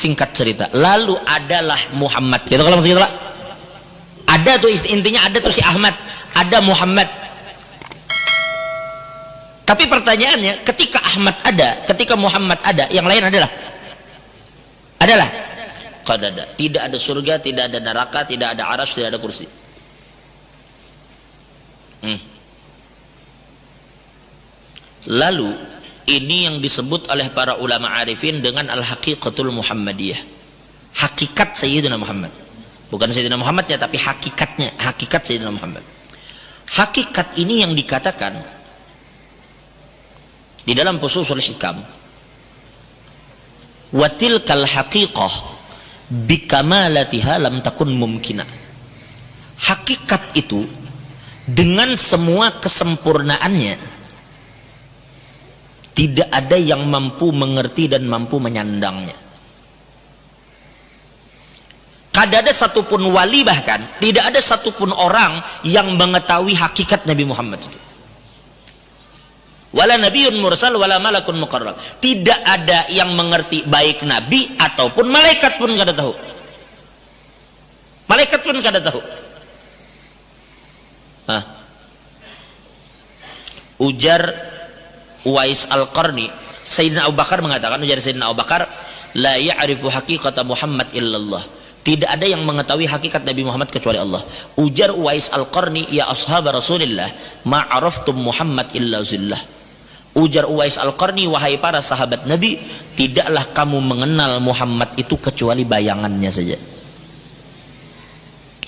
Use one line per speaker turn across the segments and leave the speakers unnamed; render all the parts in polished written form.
Singkat cerita, lalu adalah Muhammad. Gitu kalau maksud kita, ada tuh intinya, ada tuh si Ahmad, ada Muhammad. Tapi pertanyaannya, ketika Ahmad ada, ketika Muhammad ada, yang lain adalah qadada. Tidak ada surga, tidak ada neraka, tidak ada arsy, tidak ada kursi. Lalu ini yang disebut oleh para ulama arifin dengan al-haqiqatul Muhammadiyah. Hakikat Sayyidina Muhammad. Bukan Sayyidina Muhammadnya, tapi hakikatnya, hakikat Sayyidina Muhammad. Hakikat ini yang dikatakan di dalam Fususul Hikam, wa tilkal haqiqah bikamalatiha lam takun mumkinah. Hakikat itu dengan semua kesempurnaannya tidak ada yang mampu mengerti dan mampu menyandangnya. Kada ada satupun wali, bahkan tidak ada satupun orang yang mengetahui hakikat Nabi Muhammad itu. Wala nabiyyun mursal wala malakun muqarrab. Tidak ada yang mengerti, baik nabi ataupun malaikat pun kada tahu. Malaikat pun kada tahu. Ujar Uwais Al-Qarni, Sayyidina Abu Bakar mengatakan, ujar Sayyidina Abu Bakar, la ya'rifu haqiqata Muhammad illallah. Tidak ada yang mengetahui hakikat Nabi Muhammad kecuali Allah. Ujar Uwais Al-Qarni, ya ashab Rasulillah, ma'araftum Muhammad illa zillah. Ujar Uwais Al-Qarni, wahai para sahabat Nabi, tidaklah kamu mengenal Muhammad itu kecuali bayangannya saja.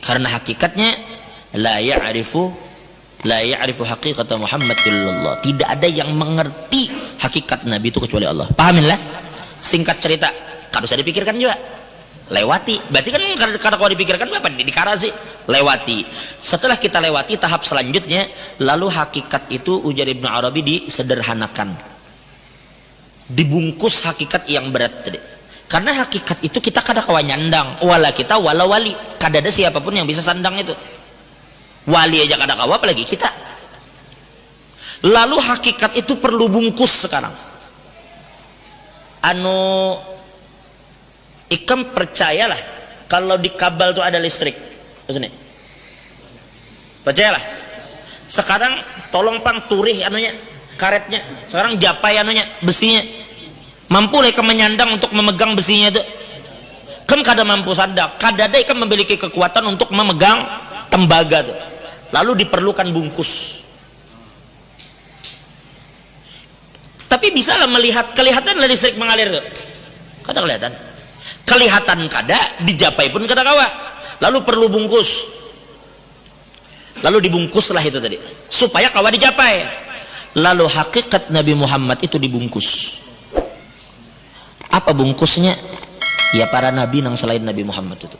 Karena hakikatnya la ya'rifu haqiqata Muhammad illallah. Tidak ada yang mengerti hakikat Nabi itu kecuali Allah. Pahaminlah. Singkat cerita, kalau bisa dipikirkan juga, lewati. Berarti kan karena kalau dipikirkan apa? Dikara sih. Lewati. Setelah kita lewati tahap selanjutnya, lalu hakikat itu, ujar Ibnu Arabi, disederhanakan, dibungkus hakikat yang berat tadi. Karena hakikat itu kita kada kawan nyandang, wala kita wala wali, kada ada siapapun yang bisa sandang itu. Wali aja kada kawa, apalagi kita. Lalu hakikat itu perlu bungkus sekarang. Ikam percayalah kalau di kabel itu ada listrik. Maksudnya, percayalah. Sekarang tolong pang turih karetnya. Sekarang japai besinya. Mampu lah ikam menyandang untuk memegang besinya itu. Kam kada mampu sandang. Kada ada ikam memiliki kekuatan untuk memegang tembaga itu. Lalu diperlukan bungkus. Tapi bisa lah melihat, kelihatan lah listrik mengalir tuh. Kada kelihatan. Kelihatan kada, dijapai pun kada kawa. Lalu perlu bungkus. Lalu dibungkuslah itu tadi, supaya kawa dijapai. Lalu hakikat Nabi Muhammad itu dibungkus. Apa bungkusnya? Ya para nabi yang selain Nabi Muhammad itu.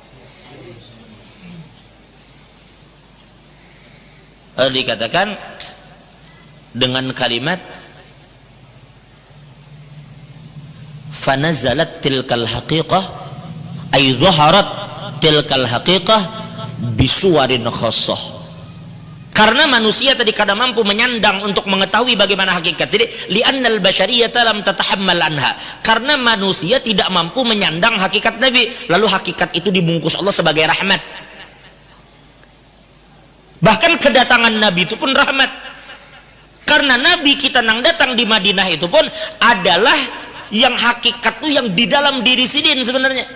Dikatakan dengan kalimat fanazalat tilkal haqiqah ay dhaharat tilkal haqiqah bisuwarin khassah. Karena manusia tadi kada mampu menyandang untuk mengetahui bagaimana hakikat. Jadi li'annal basyariyata lam tatahammal anha. Karena manusia tidak mampu menyandang hakikat Nabi, lalu hakikat itu dibungkus Allah sebagai rahmat. Bahkan kedatangan Nabi itu pun rahmat. Karena Nabi kita nang datang di Madinah itu pun adalah yang hakikat itu yang di dalam diri sidin sebenarnya.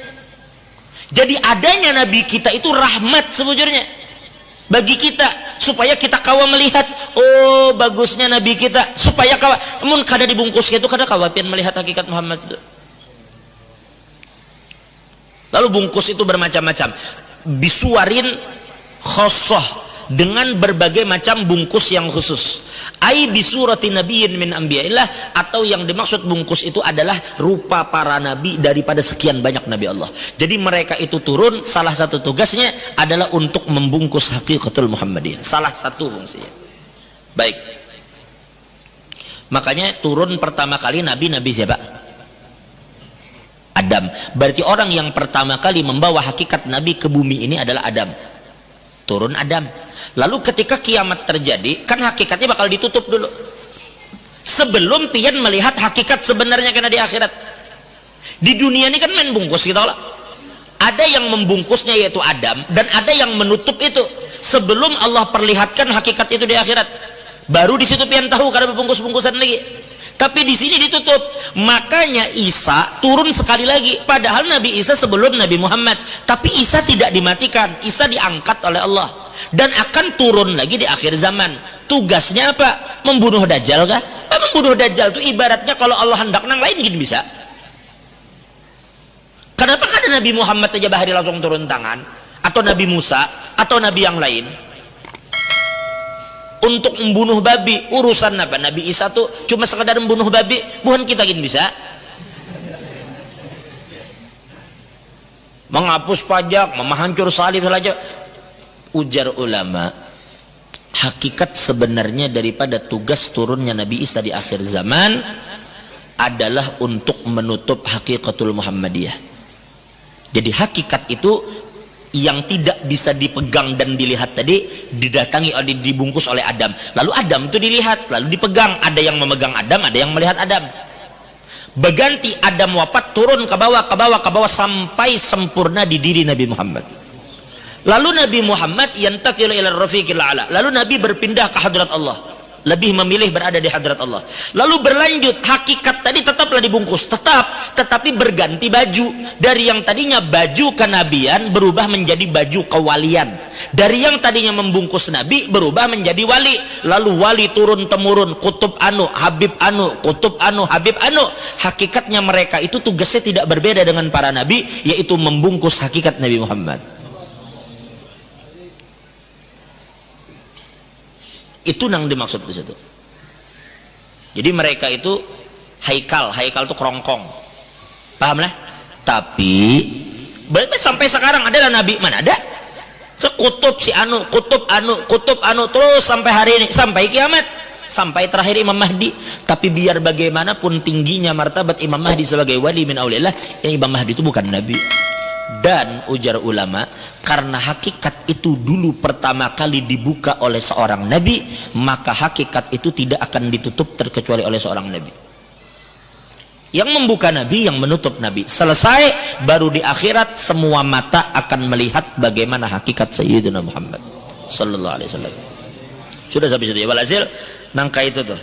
Jadi adanya Nabi kita itu rahmat sebujurnya bagi kita, supaya kita kawa melihat, oh bagusnya Nabi kita, supaya kawa mun kada dibungkus itu kada kawa pian melihat hakikat Muhammad itu. Lalu bungkus itu bermacam-macam, bisuwarin khosoh, dengan berbagai macam bungkus yang khusus. Ai bisurati nabiyyin min anbiya'illah, atau yang dimaksud bungkus itu adalah rupa para nabi daripada sekian banyak nabi Allah. Jadi mereka itu turun, salah satu tugasnya adalah untuk membungkus haqiqatul Muhammadiyah. Salah satu fungsinya. Baik. Makanya turun pertama kali nabi siapa? Adam. Berarti orang yang pertama kali membawa hakikat nabi ke bumi ini adalah Adam. Turun Adam. Lalu ketika kiamat terjadi, kan hakikatnya bakal ditutup dulu sebelum pian melihat hakikat sebenarnya kena di akhirat. Di dunia ini kan main bungkus kita lah. Ada yang membungkusnya yaitu Adam, dan ada yang menutup itu sebelum Allah perlihatkan hakikat itu di akhirat. Baru di situ pian tahu karena bungkus-bungkusan lagi. Tapi di sini ditutup. Makanya Isa turun sekali lagi. Padahal Nabi Isa sebelum Nabi Muhammad. Tapi Isa tidak dimatikan. Isa diangkat oleh Allah. Dan akan turun lagi di akhir zaman. Tugasnya apa? Membunuh Dajjal kah? Membunuh Dajjal itu ibaratnya kalau Allah hendak nang lain mungkin bisa. Kenapa kan Nabi Muhammad aja bahari langsung turun tangan? Atau Nabi Musa? Atau Nabi yang lain? Untuk membunuh babi, urusan apa? Nabi Isa tuh cuma sekadar membunuh babi, bukan kita gini bisa. Menghapus pajak, menghancur salib saja. Ujar ulama, hakikat sebenarnya daripada tugas turunnya Nabi Isa di akhir zaman adalah untuk menutup hakikatul Muhammadiyah. Jadi hakikat itu yang tidak bisa dipegang dan dilihat tadi didatangi oleh, dibungkus oleh Adam. Lalu Adam itu dilihat, lalu dipegang. Ada yang memegang Adam, ada yang melihat Adam. Berganti Adam wafat, turun ke bawah, ke bawah, ke bawah sampai sempurna di diri Nabi Muhammad. Lalu Nabi Muhammad yantaqilu ila rafiqil a'la. Lalu Nabi berpindah ke hadrat Allah. Lebih memilih berada di hadrat Allah. Lalu berlanjut, hakikat tadi tetaplah dibungkus, tetapi berganti baju. Dari yang tadinya baju kenabian berubah menjadi baju kewalian. Dari yang tadinya membungkus Nabi berubah menjadi wali. Lalu wali turun temurun, kutub anu, habib anu, kutub anu, habib anu. Hakikatnya mereka itu tugasnya tidak berbeda dengan para nabi, yaitu membungkus hakikat Nabi Muhammad. Itu yang dimaksud di situ. Jadi mereka itu haikal itu kerongkong, paham lah? Tapi sampai sekarang adalah nabi mana ada? Kutub si anu, kutub anu terus sampai hari ini, sampai kiamat, sampai terakhir Imam Mahdi. Tapi biar bagaimanapun tingginya martabat Imam Mahdi sebagai wali min auliillah, Imam Mahdi itu bukan nabi. Dan ujar ulama, karena hakikat itu dulu pertama kali dibuka oleh seorang nabi, maka hakikat itu tidak akan ditutup terkecuali oleh seorang nabi. Yang membuka nabi, yang menutup nabi. Selesai, baru di akhirat semua mata akan melihat bagaimana hakikat Sayyidina Muhammad sallallahu alaihi wasallam. Sudah sampai situ ya, walhasil nangka itu tuh.